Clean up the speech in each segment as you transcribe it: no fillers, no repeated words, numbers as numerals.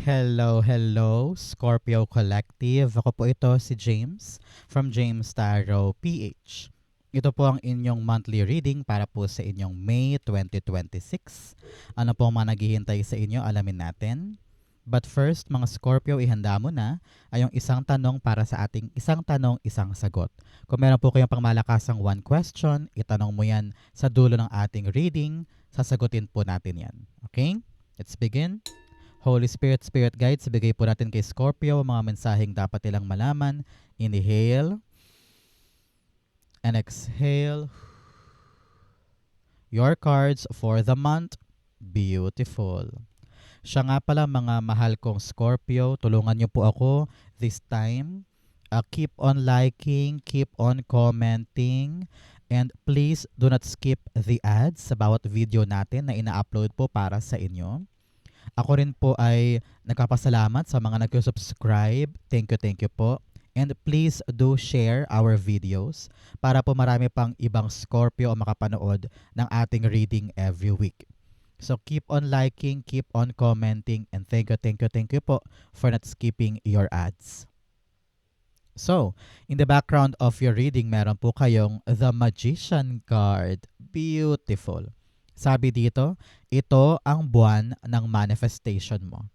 Hello, hello, Scorpio Collective. Ako po ito si James from James Tarot PH. Ito po ang inyong monthly reading para po sa inyong May 2026. Ano po ang mga naghihintay sa inyo, alamin natin. But first, mga Scorpio, ihanda mo na ay yung isang tanong para sa ating isang tanong, isang sagot. Kung meron po kayong pangmalakasang one question, itanong mo yan sa dulo ng ating reading. Sasagutin po natin yan. Okay? Let's begin. Holy Spirit, Spirit Guides, ibigay po natin kay Scorpio ang mga mensaheng dapat nilang malaman. Inhale and exhale. Your cards for the month. Beautiful. Siya nga pala mga mahal kong Scorpio, tulungan niyo po ako this time. Keep on liking, keep on commenting, and please do not skip the ads sa bawat video natin na ina-upload po para sa inyo. Ako rin po ay nagpapasalamat sa mga nag-subscribe. Thank you po. And please do share our videos para po marami pang ibang Scorpio ang makapanood ng ating reading every week. So keep on liking, keep on commenting, and thank you po for not skipping your ads. So, in the background of your reading, meron po kayong The Magician card. Beautiful. Sabi dito, ito ang buwan ng manifestation mo.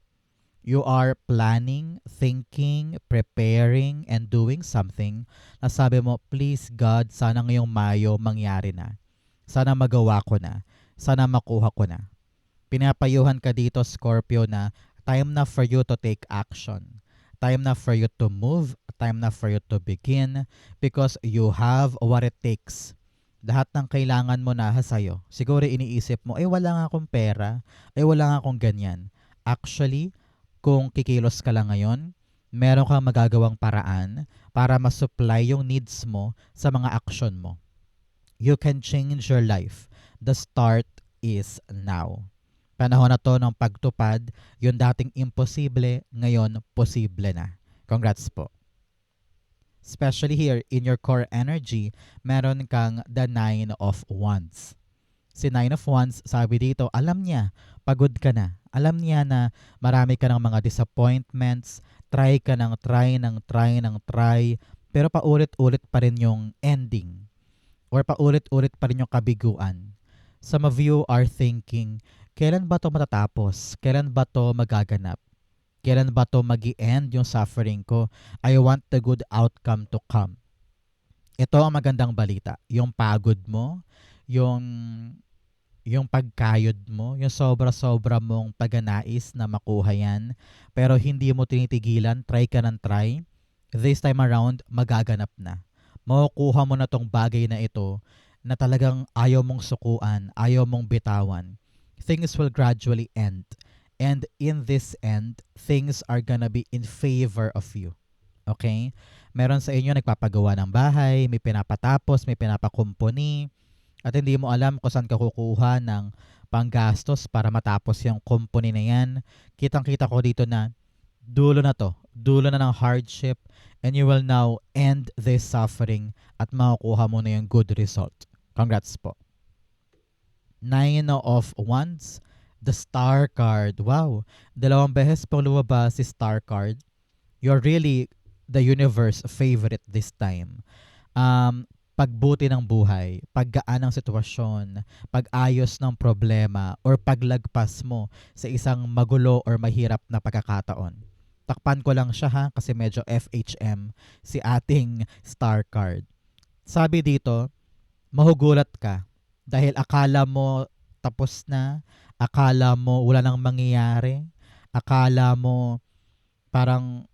You are planning, thinking, preparing, and doing something na sabi mo, please God, sana ngayong Mayo mangyari na. Sana magawa ko na. Sana makuha ko na. Pinapayuhan ka dito, Scorpio, na time na for you to take action. Time na for you to move. Time na for you to begin because you have what it takes. Lahat ng kailangan mo na sa'yo. Siguro iniisip mo, wala nga akong pera, wala nga akong ganyan. Actually, kung kikilos ka lang ngayon, meron kang magagawang paraan para masupply yung needs mo sa mga action mo. You can change your life. The start is now. Panahon na to ng pagtupad, yung dating imposible, ngayon posible na. Congrats po. Especially here in your core energy, meron kang the 9 of Wands. Si 9 of Wands, sabi dito, alam niya, pagod ka na. Alam niya na marami ka ng mga disappointments, try ka ng try, pero paulit-ulit pa rin yung ending. Or paulit-ulit pa rin yung kabiguan. Some of you are thinking, kailan ba to matatapos? Kailan ba to magaganap? Kailan ba to mag-i-end yung suffering ko? I want the good outcome to come. Ito ang magandang balita. Yung pagod mo, yung pagkayod mo, yung sobra-sobra mong paganais na makuha yan, pero hindi mo tinitigilan, try ka ng try, this time around, magaganap na. Makukuha mo na tong bagay na ito na talagang ayaw mong sukuan, ayaw mong bitawan. Things will gradually end. And in this end, things are gonna be in favor of you. Okay? Meron sa inyo nagpapagawa ng bahay, may pinapatapos, may pinapakumpuni, at hindi mo alam kung saan ka kukuha ng panggastos para matapos yung kumpuni na yan. Kitang-kita ko dito na dulo na to. Dulo na ng hardship, and you will now end this suffering at makukuha mo na yung good result. Congrats po. 9 of Wands. The Star card. Wow. 2 beses pong lumabas si Star card. You're really the universe favorite this time. Pagbuti ng buhay, paggaan ng sitwasyon, pag-ayos ng problema, or paglagpas mo sa isang magulo or mahirap na pagkakataon. Takpan ko lang siya ha, kasi medyo FHM si ating Star card. Sabi dito, mahugulat ka dahil akala mo tapos na, akala mo wala nang mangyayari, akala mo parang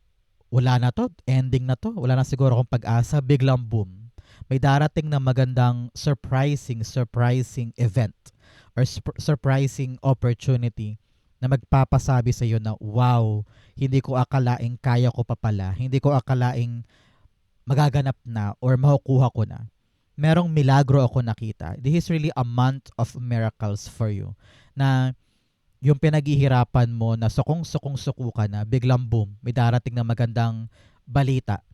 wala na to, ending na to, wala na siguro akong pag-asa, biglang boom. May darating na magandang surprising event or surprising opportunity na magpapasabi sa iyo na wow, hindi ko akalaing kaya ko pa pala, hindi ko akalaing magaganap na or makukuha ko na. Merong milagro ako nakita. This is really a month of miracles for you. Na yung pinaghihirapan mo na sukong-suko ka na, biglang boom, may darating na magandang balita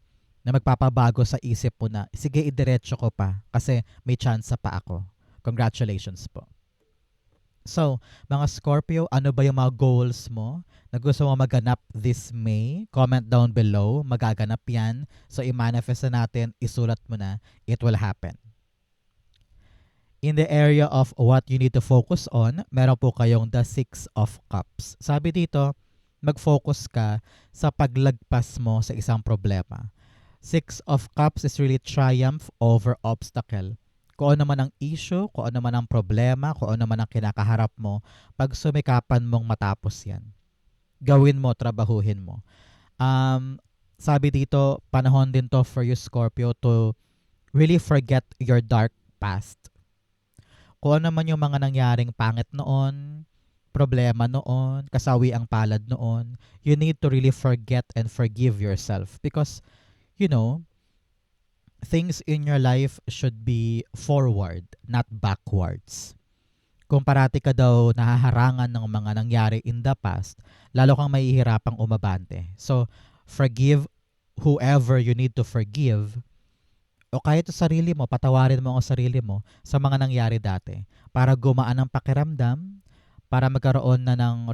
na magpapabago sa isip mo na, sige, idiretso ko pa kasi may chance pa ako. Congratulations po. So, mga Scorpio, ano ba yung mga goals mo na gusto mo maganap this May? Comment down below. Magaganap yan. So, i-manifest na natin. Isulat mo na. It will happen. In the area of what you need to focus on, meron po kayong the Six of Cups. Sabi dito, mag-focus ka sa paglagpas mo sa isang problema. Six of Cups is really triumph over obstacle. Kung ano man ang issue, kung ano man ang problema, kung ano man ang kinakaharap mo, pag sumikapan mong matapos yan. Gawin mo, trabahuhin mo. Sabi dito, panahon din to for you, Scorpio, to really forget your dark past. Kung ano man yung mga nangyaring pangit noon, problema noon, kasawi ang palad noon, you need to really forget and forgive yourself. Because, you know, things in your life should be forward, not backwards. Kung parati ka daw nahaharangan ng mga nangyari in the past, lalo kang mahihirapang umabante. So, forgive whoever you need to forgive, o kahit sa sarili mo, patawarin mo ang sarili mo sa mga nangyari dati para gumaan ang pakiramdam, para magkaroon na ng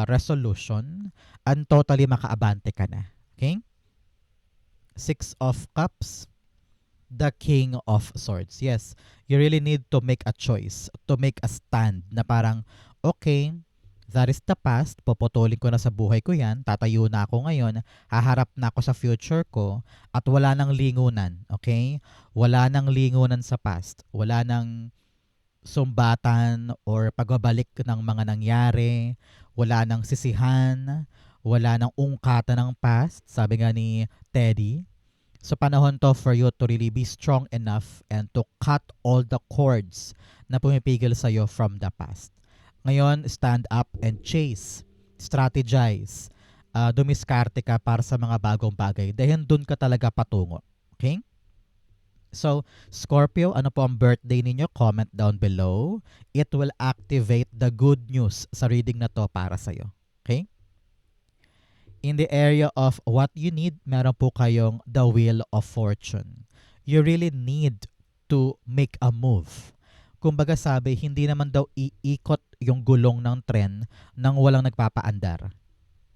resolution, and totally makaabante ka na. Okay? Six of Cups, the King of Swords. Yes, you really need to make a choice, to make a stand na parang, okay, that is the past, puputulin ko na sa buhay ko yan, tatayo na ako ngayon, haharap na ako sa future ko, at wala nang lingunan, okay? Wala nang lingunan sa past, wala nang sumbatan or pagbabalik ng mga nangyari, wala nang sisihan, wala nang ungkatan ng past, sabi nga ni Teddy. So panahon to for you to really be strong enough and to cut all the cords na pumipigil sa'yo from the past. Ngayon, stand up and chase. Strategize. Dumiskarte ka para sa mga bagong bagay. Dahil dun ka talaga patungo. Okay? So, Scorpio, ano po ang birthday ninyo? Comment down below. It will activate the good news sa reading na to para sa'yo. Okay? In the area of what you need, meron po kayong the Wheel of Fortune. You really need to make a move. Kumbaga sabi, hindi naman daw iikot yung gulong ng tren nang walang nagpapaandar.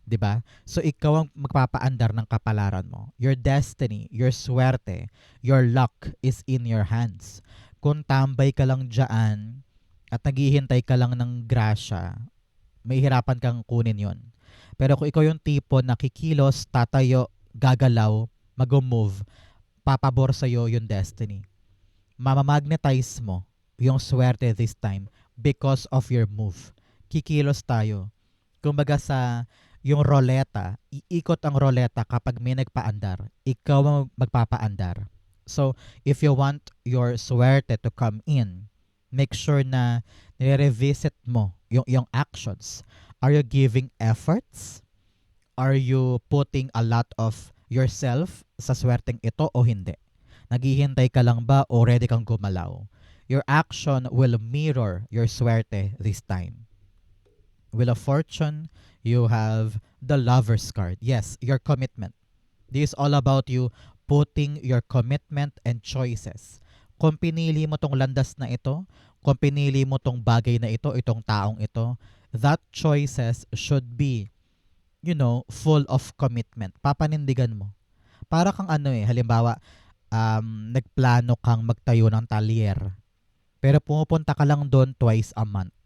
'Di ba? So ikaw ang magpapaandar ng kapalaran mo. Your destiny, your swerte, your luck is in your hands. Kung tambay ka lang diyan at naghihintay ka lang ng grasya, may hirapan kang kunin 'yon. Pero kung ikaw yung tipo na kikilos, tatayo, gagalaw, mag-move, papabor sa'yo yung destiny. Mamamagnetize mo yung swerte this time because of your move. Kikilos tayo. Kumbaga sa yung roleta, iikot ang roleta kapag may nagpaandar. Ikaw ang magpapaandar. So, if you want your swerte to come in, make sure na nire-revisit mo yung actions. Are you giving efforts? Are you putting a lot of yourself sa swerteng ito o hindi? Naghihintay ka lang ba o ready kang gumalaw? Your action will mirror your swerte this time. Wheel of Fortune, you have the Lover's card. Yes, your commitment. This is all about you putting your commitment and choices. Kung pinili mo tong landas na ito, kung pinili mo tong bagay na ito, itong taong ito, that choices should be, full of commitment. Papanindigan mo. Para kang halimbawa, nagplano kang magtayo ng talyer. Pero pumupunta ka lang doon twice a month.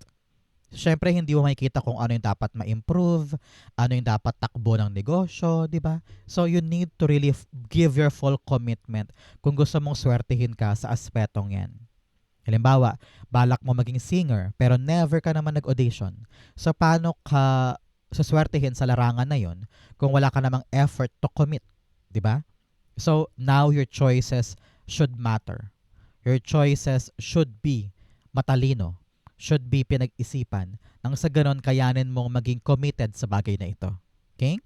Siyempre, hindi mo makikita kung ano yung dapat ma-improve, ano yung dapat takbo ng negosyo, di ba? So, you need to really give your full commitment kung gusto mong swertihin ka sa aspetong yan. Halimbawa, balak mo maging singer, pero never ka naman nag-audition. So, paano ka suswertihin sa larangan na yon kung wala ka namang effort to commit? Di ba? So, now your choices should matter. Your choices should be matalino, should be pinag-isipan, nang sa ganon kayanin mong maging committed sa bagay na ito. Okay?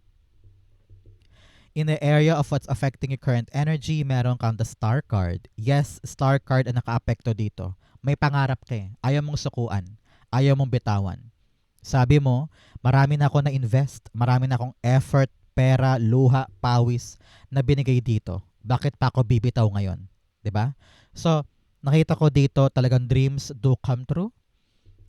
In the area of what's affecting your current energy, meron kang the Star card. Yes, Star card ang naka-apekto dito. May pangarap ka eh. Ayaw mong sukuan. Ayaw mong bitawan. Sabi mo, marami na ako na-invest. Marami na akong effort, pera, luha, pawis na binigay dito. Bakit pa ako bibitaw ngayon? 'Di ba? So, nakita ko dito talagang dreams do come true.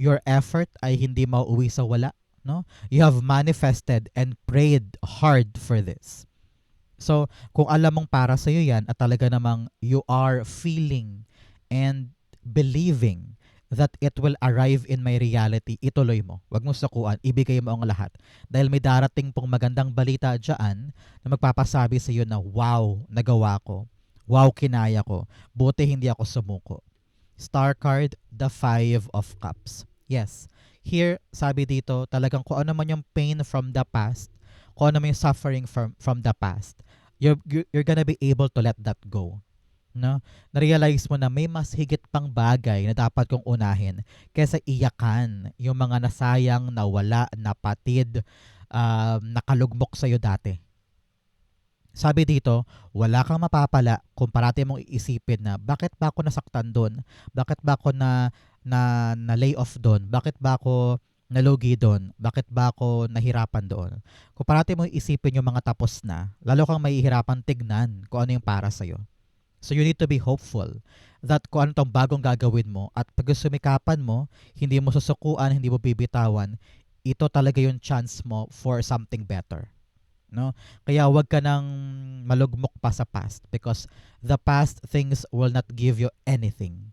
Your effort ay hindi mauuwi sa wala, no? You have manifested and prayed hard for this. So, kung alam mong para sa iyo 'yan at talaga namang you are feeling and believing that it will arrive in my reality, ituloy mo. Huwag mo sakuan, ibigay mo ang lahat. Dahil may darating pong magandang balita diyan na magpapasabi sa iyo na wow, nagawa ko. Wow, kinaya ko. Buti hindi ako sumuko. Star card, the Five of Cups. Yes. Here, sabi dito, talagang kung ano man yung pain from the past, kung ano man yung suffering from the past, you're gonna be able to let that go. No? Na-realize mo na may mas higit pang bagay na dapat kong unahin kaysa iyakan yung mga nasayang, nawala, napatid, nakalugmok sa'yo dati. Sabi dito, wala kang mapapala kung parati mong iisipin na bakit ba ako nasaktan doon? Bakit ba ako na lay off doon? Bakit ba ako nalugi doon? Bakit ba ako nahirapan doon? Kung parati mong iisipin yung mga tapos na, lalo kang mahihirapan tignan kung ano yung para sa'yo. So you need to be hopeful that kung ano tong bagong gagawin mo at pag sumikapan mo, hindi mo susukuan, hindi mo bibitawan, ito talaga yung chance mo for something better. No? Kaya wag ka nang malugmok pa sa past because the past things will not give you anything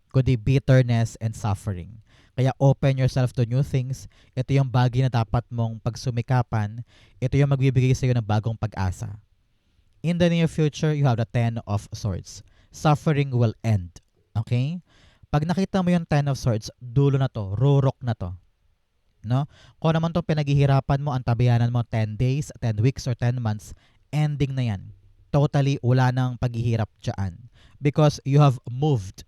kundi bitterness and suffering. Kaya open yourself to new things. Ito yung bagay na dapat mong pagsumikapan. Ito yung magbibigay sa iyo ng bagong pag-asa. In the near future, you have the Ten of Swords. Suffering will end. Okay? Pag nakita mo yung Ten of Swords, dulo na to, rurok na to. No? Kung naman itong pinaghihirapan mo, ang tabayanan mo 10 days, 10 weeks, or 10 months, ending na yan. Totally wala nang paghihirap dyan. Because you have moved.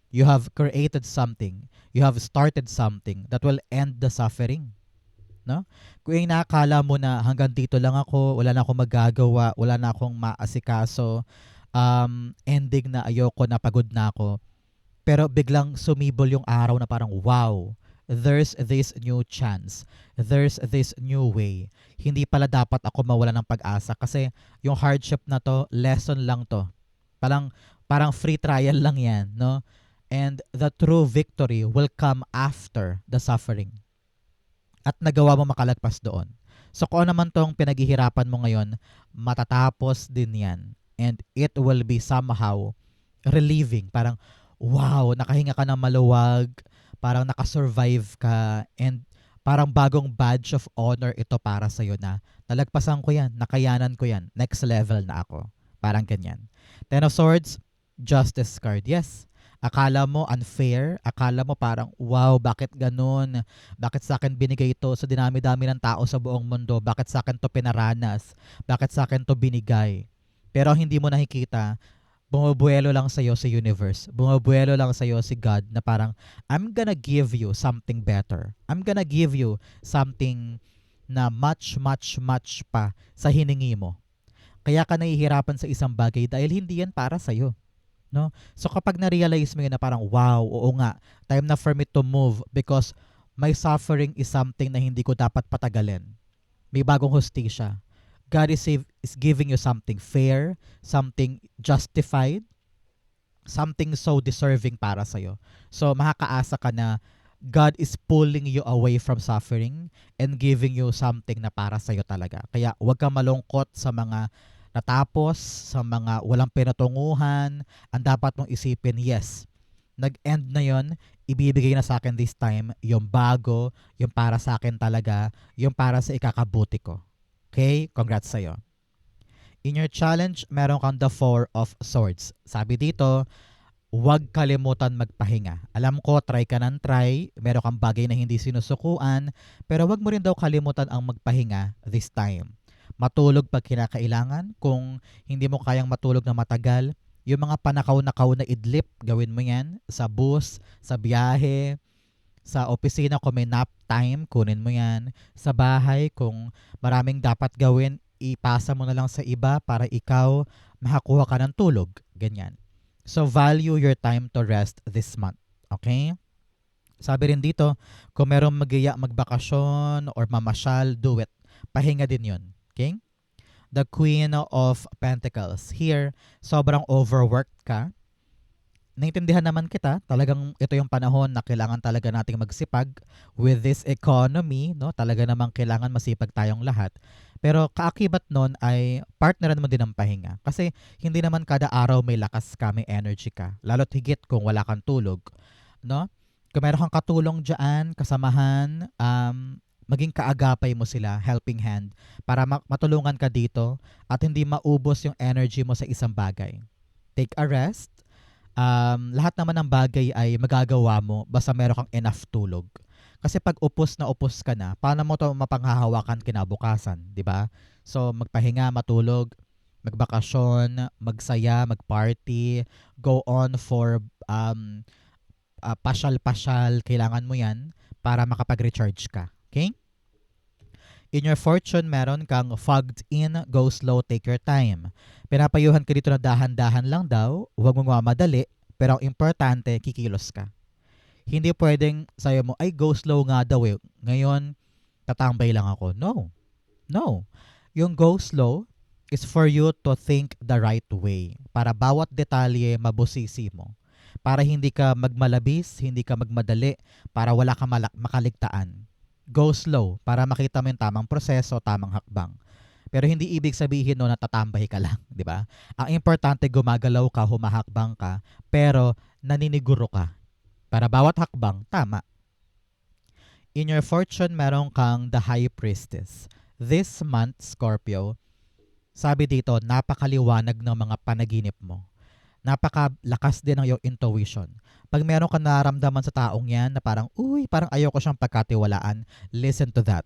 You have created something. You have started something that will end the suffering. No? Kung yung nakakala mo na hanggang dito lang ako, wala na akong magagawa, wala na akong maasikaso, ending na ayoko na, pagod na ako. Pero biglang sumibol yung araw na parang wow, there's this new chance. There's this new way. Hindi pala dapat ako mawala ng pag-asa kasi yung hardship na to, lesson lang to. Parang free trial lang yan, no? And the true victory will come after the suffering. At nagawa mo makalagpas doon. So kung naman tong pinaghihirapan mo ngayon, matatapos din yan. And it will be somehow relieving. Parang, wow, nakahinga ka ng maluwag, parang nakasurvive ka, and parang bagong badge of honor ito para sa'yo na nalagpasan ko yan, nakayanan ko yan, next level na ako. Parang ganyan. Ten of Swords, Justice card. Yes, akala mo unfair, akala mo parang, wow, bakit ganun? Bakit sa akin binigay ito sa dinami-dami ng tao sa buong mundo? Bakit sa akin to pinaranas? Bakit sa akin to binigay? Pero hindi mo nakikita, bumubuelo lang sa'yo si universe. Bumubuelo lang sa'yo si God na parang, I'm gonna give you something better. I'm gonna give you something na much, much, much pa sa hiningi mo. Kaya ka nahihirapan sa isang bagay dahil hindi yan para sa'yo. No? So kapag na-realize mo yun na parang, wow, oo nga, time na for me to move because my suffering is something na hindi ko dapat patagalin. May bagong hustisya. God is giving you something fair, something justified, something so deserving para sa'yo. So makakaasa ka na God is pulling you away from suffering and giving you something na para sa'yo talaga. Kaya huwag kang malungkot sa mga natapos, sa mga walang pinatunguhan. Ang dapat mong isipin, yes, nag-end na yon, ibibigay na sa akin this time yung bago, yung para sa akin talaga, yung para sa ikakabuti ko. Okay? Congrats sa'yo. In your challenge, meron kang the Four of Swords. Sabi dito, huwag kalimutan magpahinga. Alam ko, try ka ng try, meron kang bagay na hindi sinusukuan, pero huwag mo rin daw kalimutan ang magpahinga this time. Matulog pag kinakailangan. Kung hindi mo kayang matulog na matagal, yung mga panakaw-nakaw na idlip, gawin mo yan sa bus, sa biyahe, sa opisina kung may nap time, kunin mo yan. Sa bahay, kung maraming dapat gawin, ipasa mo na lang sa iba para ikaw makakuha ka ng tulog. Ganyan. So, value your time to rest this month. Okay? Sabi rin dito, kung merong magiya magbakasyon or mamasyal, do it. Pahinga din yun. Okay? The Queen of Pentacles. Here, sobrang overworked ka. naintindihan naman kita. Talagang ito yung panahon na kailangan talaga nating magsipag with this economy, no? Talaga namang kailangan masipag tayong lahat. Pero kaakibat nun ay partneran mo din ang pahinga. Kasi hindi naman kada araw may lakas ka, may energy ka. Lalo't higit kung wala kang tulog, no? Kung meron kang katulong dyan, kasamahan, maging kaagapay mo sila, helping hand, para matulungan ka dito at hindi maubos yung energy mo sa isang bagay. Take a rest. Lahat naman ng bagay ay magagawa mo basta meron kang enough tulog. Kasi pag upos na upos ka na, paano mo to mapanghahawakan kinabukasan, di ba? So, magpahinga, matulog, magbakasyon, magsaya, magparty, go on for pasyal-pasyal, kailangan mo yan para makapag-recharge ka. Okay? In your fortune, meron kang fogged in, go slow, take your time. Pinapayuhan ka dito na dahan-dahan lang daw, huwag mong mamadali, pero ang importante, kikilos ka. Hindi pwedeng sayo mo, ay go slow nga daw eh. Ngayon, tatambay lang ako. No. No. Yung go slow is for you to think the right way. Para bawat detalye mabusisi mo. Para hindi ka magmalabis, hindi ka magmadali, para wala kang makaligtaan. Go slow para makita mo yung tamang proseso, tamang hakbang. Pero hindi ibig sabihin no natatambay ka lang, di ba? Ang importante gumagalaw ka, humahakbang ka, pero naniniguro ka. Para bawat hakbang, tama. In your fortune, meron kang the High Priestess. This month, Scorpio, sabi dito, napakaliwanag ng mga panaginip mo. Napakalakas din ng iyong intuition. Pag meron ka nararamdaman sa taong yan na parang, parang ayoko siyang pagkatiwalaan, listen to that.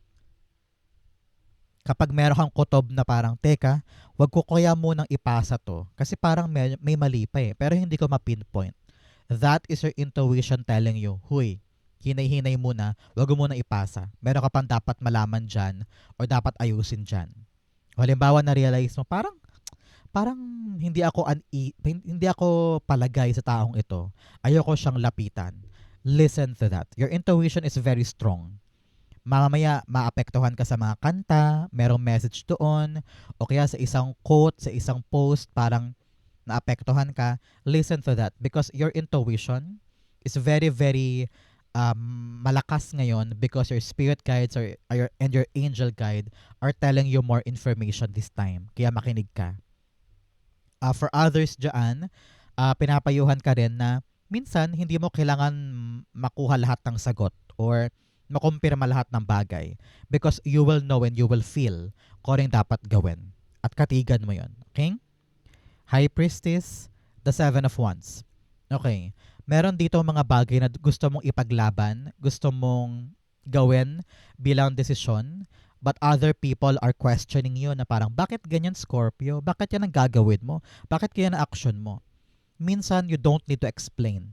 Kapag meron kang kutob na parang, teka, wag ko kaya munang ipasa to kasi parang may mali pa eh, pero hindi ko ma-pinpoint. That is your intuition telling you, huy, hinay-hinay muna, wag mo muna ipasa. Meron ka pang dapat malaman dyan or dapat ayusin dyan. Halimbawa na-realize mo, parang hindi ako palagay sa taong ito. Ayoko siyang lapitan. Listen to that. Your intuition is very strong. Mamaya maapektuhan ka sa mga kanta, merong message doon, o kaya sa isang quote, sa isang post, parang naapektuhan ka. Listen to that because your intuition is very, very malakas ngayon because your spirit guides and your angel guide are telling you more information this time. Kaya makinig ka. For others dyan, pinapayuhan ka rin na minsan hindi mo kailangan makuha lahat ng sagot or makumpirma lahat ng bagay because you will know and you will feel kung ano yung dapat gawin. At katigan mo yun. Okay? High Priestess, the Seven of Wands. Okay. Meron dito mga bagay na gusto mong ipaglaban, gusto mong gawin bilang desisyon, but other people are questioning you na parang, bakit ganyan Scorpio? Bakit yan ang gagawin mo? Bakit kaya na action mo? Minsan, you don't need to explain.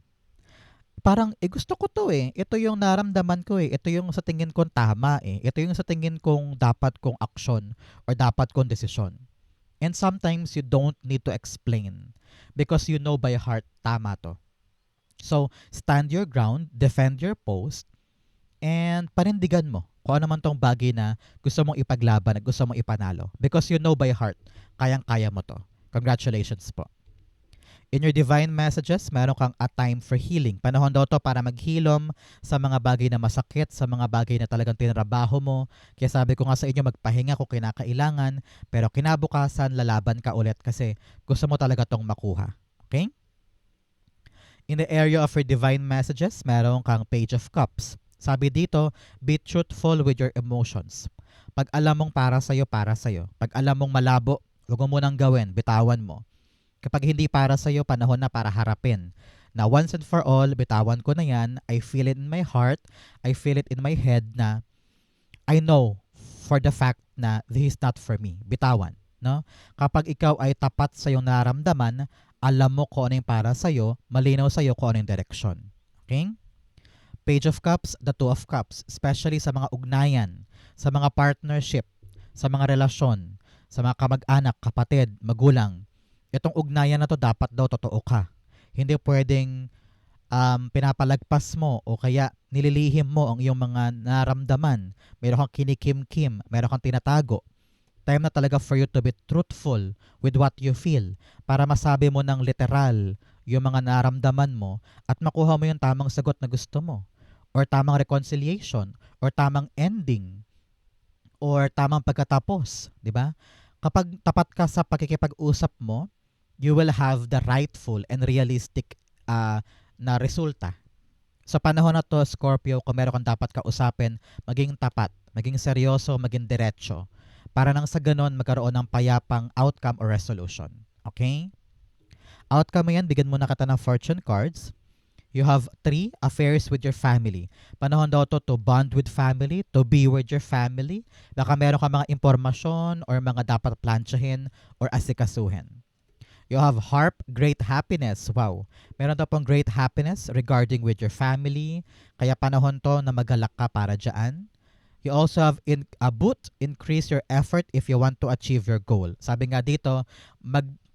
Parang, gusto ko to eh. Ito yung naramdaman ko eh. Ito yung sa tingin kong tama eh. Ito yung sa tingin kong dapat kong action or dapat kong desisyon. And sometimes, you don't need to explain because you know by heart, tama to. So, stand your ground, defend your post, and panindigan mo kung ano man tong bagay na gusto mong ipaglaban at gusto mong ipanalo. Because you know by heart, kayang-kaya mo to. Congratulations po. In your divine messages, meron kang a time for healing. Panahon daw to para maghilom sa mga bagay na masakit, sa mga bagay na talagang tinrabaho mo. Kaya sabi ko nga sa inyo, magpahinga kung kinakailangan, pero kinabukasan, lalaban ka ulit kasi gusto mo talaga tong makuha. Okay? In the area of your divine messages, meron kang Page of Cups. Sabi dito, be truthful with your emotions. Pag alam mong para sa'yo, para sa'yo. Pag alam mong malabo, huwag mo munang gawin, bitawan mo. Kapag hindi para sa'yo, panahon na para harapin. Na once and for all, bitawan ko na yan. I feel it in my heart. I feel it in my head na I know for the fact na this is not for me. Bitawan. No? Kapag ikaw ay tapat sa iyong nararamdaman, alam mo kung ano yung para sa'yo, malinaw sa'yo kung ano yung direction. Okay? Page of Cups, the Two of Cups, especially sa mga ugnayan, sa mga partnership, sa mga relasyon, sa mga kamag-anak, kapatid, magulang. Itong ugnayan na to dapat daw totoo ka. Hindi pwedeng pinapalagpas mo o kaya nililihim mo ang iyong mga naramdaman. Meron kang kinikim-kim, meron kang tinatago. Time na talaga for you to be truthful with what you feel para masabi mo ng literal yung mga naramdaman mo at makuha mo yung tamang sagot na gusto mo or tamang reconciliation or tamang ending or tamang pagkatapos, 'di ba? Kapag tapat ka sa pakikipag-usap mo, you will have the rightful and realistic ah, na resulta. Sa panahon na to, Scorpio, kung meron kang dapat kausapin, maging tapat, maging seryoso, maging diretso. Para nang sa ganon, magkaroon ng payapang outcome or resolution. Okay? Outcome mo yan, bigyan mo na kita ng fortune cards. You have 3 affairs with your family. Panahon daw to bond with family, to be with your family. Baka meron ka mga impormasyon or mga dapat plansyahin or asikasuhin. You have harp, great happiness. Wow. Meron daw pong great happiness regarding with your family. Kaya panahon to na magalak ka para dyan. You also have a boot, increase your effort if you want to achieve your goal. Sabi nga dito,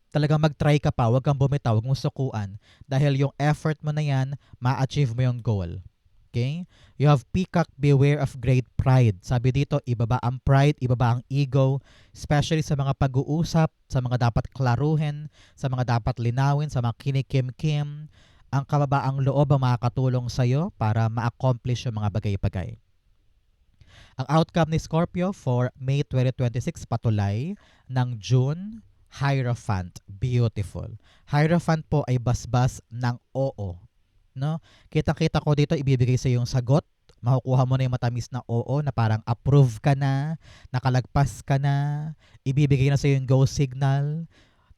talagang mag-try ka pa, huwag kang bumitaw, huwag mong sukuan. Dahil yung effort mo na yan, ma-achieve mo yung goal. Okay? You have peacock, beware of great pride. Sabi dito, ibaba ang pride, ibaba ang ego, especially sa mga pag-uusap, sa mga dapat klaruhin, sa mga dapat linawin, sa mga kinikim-kim. Ang kababaang loob ang makakatulong sa'yo para ma-accomplish yung mga bagay-bagay. Ang outcome ni Scorpio for May 2026, patulay ng June, Hierophant, beautiful. Hierophant po ay basbas ng oo. No? Kita-kita ko dito ibibigay sa yung sagot. Makukuha mo na yung matamis na oo na parang approve ka na, nakalagpas ka na, ibibigay na sa yung go signal,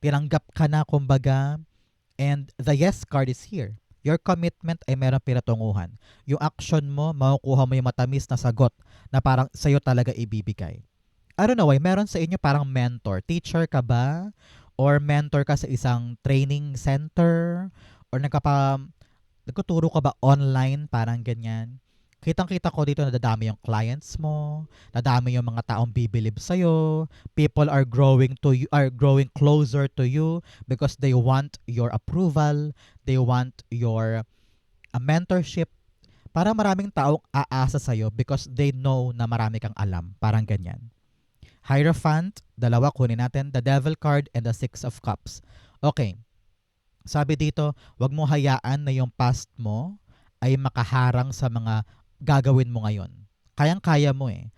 tinanggap ka na kumbaga, and the yes card is here. Your commitment ay merong pinatunguhan. Yung action mo, makukuha mo yung matamis na sagot na parang sa'yo talaga ibibigay. I don't know why, meron sa inyo parang mentor. Teacher ka ba? Or mentor ka sa isang training center? Or nagtuturo ka ba online? Parang ganyan. Kitang-kita ko dito na dadami yung clients mo, dadami yung mga taong bibilib sa'yo, people are growing closer to you because they want your approval, they want your mentorship. Parang maraming taong aasa sa'yo because they know na marami kang alam. Parang ganyan. Hierophant, dalawa kunin natin, the Devil card and the Six of Cups. Okay. Sabi dito, wag mo hayaan na yung past mo ay makaharang sa mga gagawin mo ngayon. Kayang-kaya mo eh.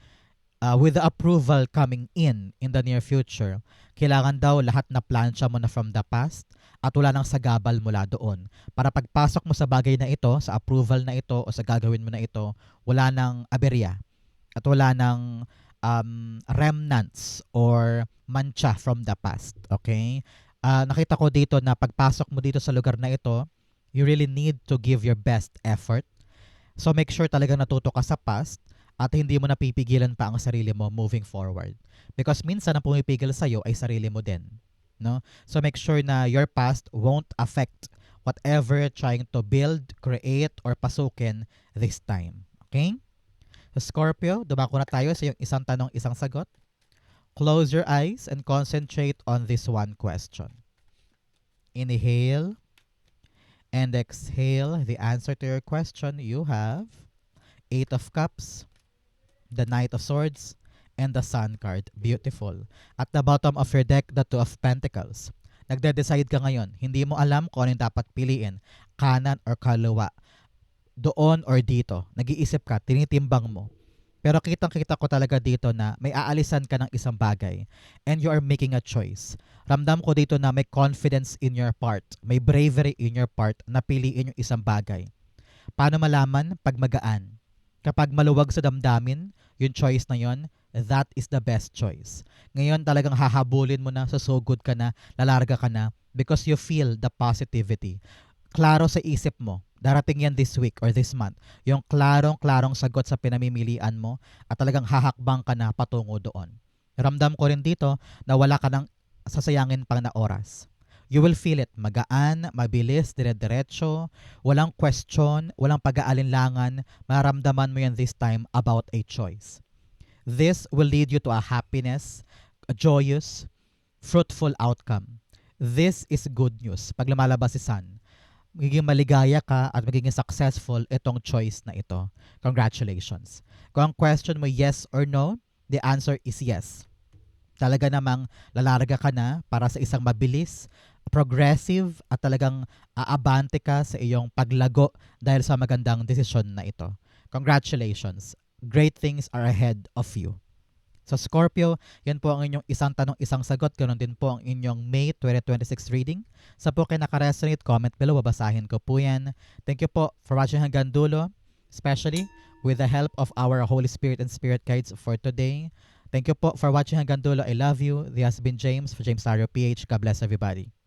With the approval coming in the near future, kailangan daw lahat na plansya mo na from the past at wala nang sagabal mula doon. Para pagpasok mo sa bagay na ito, sa approval na ito o sa gagawin mo na ito, wala nang aberya at wala nang remnants or mancha from the past. Okay? Nakita ko dito na pagpasok mo dito sa lugar na ito, you really need to give your best effort. So make sure talagang natuto ka sa past at hindi mo napipigilan pa ang sarili mo moving forward. Because minsan ang pumipigil sa'yo ay sarili mo din. No? So make sure na your past won't affect whatever you're trying to build, create, or pasukin this time. Okay? Scorpio, dumako na tayo sa yung isang tanong, isang sagot. Close your eyes and concentrate on this one question. Inhale and exhale the answer to your question. You have 8 of Cups, the Knight of Swords, and the Sun card. Beautiful. At the bottom of your deck, the Two of Pentacles. Nagde-decide ka ngayon. Hindi mo alam kung ano yung dapat piliin. Kanan or kaliwa. Doon or dito. Nag-iisip ka, tinitimbang mo. Pero kitang-kita ko talaga dito na may aalisan ka ng isang bagay and you are making a choice. Ramdam ko dito na may confidence in your part, may bravery in your part na piliin yung isang bagay. Paano malaman? Pag magaan. Kapag maluwag sa damdamin, yung choice na yon, that is the best choice. Ngayon talagang hahabulin mo na, susugod ka na, lalarga ka na because you feel the positivity. Klaro sa isip mo, darating yan this week or this month. Yung klarong-klarong sagot sa pinamimilian mo at talagang hahakbang ka na patungo doon. Ramdam ko rin dito na wala ka ng sasayangin pang na oras. You will feel it. Magaan, mabilis, dire-diretso, walang question, walang pag-aalinlangan. Maramdaman mo yan this time about a choice. This will lead you to a happiness, a joyous, fruitful outcome. This is good news. Pag lumalabas si Sun, magiging maligaya ka at magiging successful itong choice na ito. Congratulations. Kung ang question mo yes or no, the answer is yes. Talaga namang lalarga ka na para sa isang mabilis, progressive at talagang aabante ka sa iyong paglago dahil sa magandang desisyon na ito. Congratulations. Great things are ahead of you. Sa Scorpio, yan po ang inyong isang tanong, isang sagot. Ganon din po ang inyong May 2026 reading. Sa po kayo nakaresonate, comment below. Babasahin ko po yan. Thank you po for watching hanggang dulo, especially with the help of our Holy Spirit and Spirit Guides for today. Thank you po for watching hanggang dulo. I love you. This has been James for James Tario PH. God bless everybody.